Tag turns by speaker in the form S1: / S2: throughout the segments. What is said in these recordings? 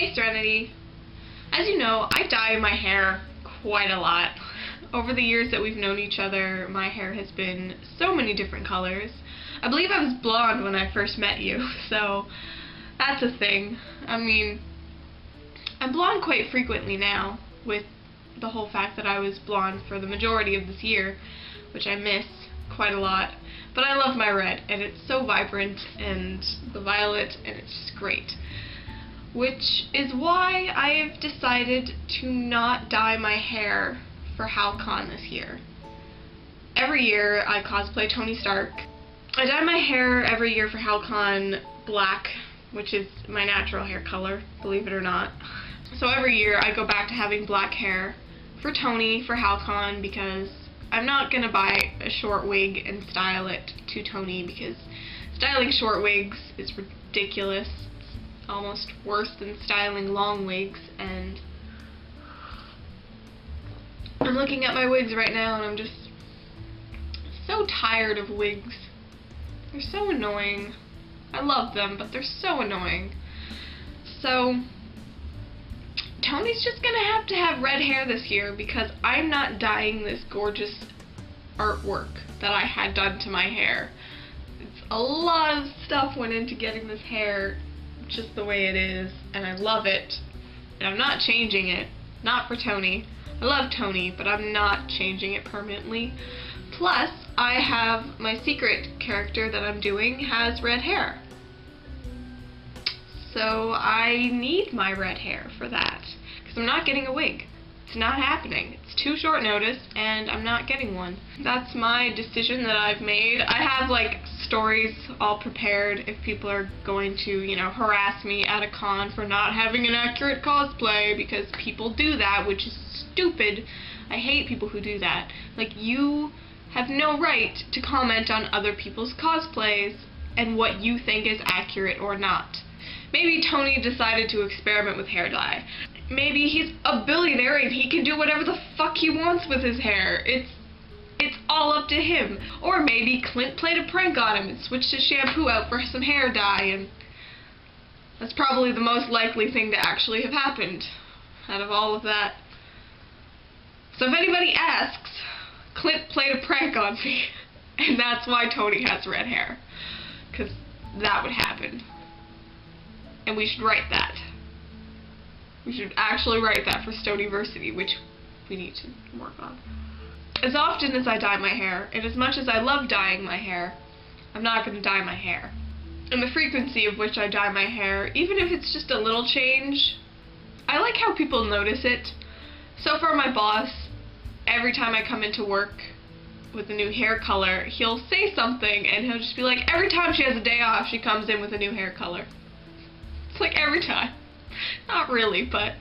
S1: Hey Serenity! As you know, I dye my hair quite a lot. Over the years that we've known each other, my hair has been so many different colors. I believe I was blonde when I first met you, so that's a thing. I mean, I'm blonde quite frequently now, with the whole fact that I was blonde for the majority of this year, which I miss quite a lot. But I love my red, and it's so vibrant, and the violet, and it's just great. Which is why I have decided to not dye my hair for HowlCon this year. Every year I cosplay Tony Stark. I dye my hair every year for HowlCon black, which is my natural hair color, believe it or not. So every year I go back to having black hair for Tony for HowlCon, because I'm not gonna buy a short wig and style it to Tony, because styling short wigs is ridiculous. It's almost worse than styling long wigs, and I'm looking at my wigs right now and I'm just so tired of wigs. They're so annoying. I love them, but they're so annoying. So Tony's just gonna have red hair this year, because I'm not dyeing this gorgeous artwork that I had done to my hair. It's a lot of stuff went into getting this hair just the way it is, and I love it, and I'm not changing it. Not for Tony. I love Tony, but I'm not changing it permanently. Plus, I have my secret character that I'm doing has red hair. So I need my red hair for that, because I'm not getting a wig. It's not happening. It's too short notice, and I'm not getting one. That's my decision that I've made. I have, like, stories all prepared if people are going to, you know, harass me at a con for not having an accurate cosplay, because people do that, which is stupid. I hate people who do that. Like, you have no right to comment on other people's cosplays and what you think is accurate or not. Maybe Tony decided to experiment with hair dye. Maybe he's a billionaire and he can do whatever the fuck he wants with his hair. It's all up to him. Or maybe Clint played a prank on him and switched his shampoo out for some hair dye, and that's probably the most likely thing to actually have happened out of all of that. So if anybody asks, Clint played a prank on me, and that's why Tony has red hair. Because that would happen. And we should write that. We should actually write that for Stonyversity, which we need to work on. As often as I dye my hair, and as much as I love dyeing my hair, I'm not going to dye my hair. And the frequency of which I dye my hair, even if it's just a little change, I like how people notice it. So far, my boss, every time I come into work with a new hair color, he'll say something and he'll just be like, every time she has a day off, she comes in with a new hair color. It's like every time. Not really, but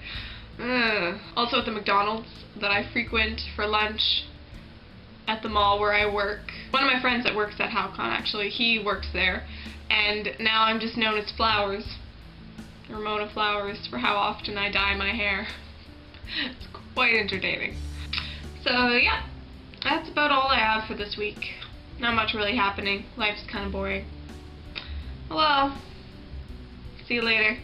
S1: also at the McDonald's that I frequent for lunch at the mall where I work. One of my friends that works at HowlCon, actually, he works there, and now I'm just known as Flowers, Ramona Flowers, for how often I dye my hair. It's quite entertaining. So yeah, that's about all I have for this week. Not much really happening. Life's kind of boring. Well, see you later.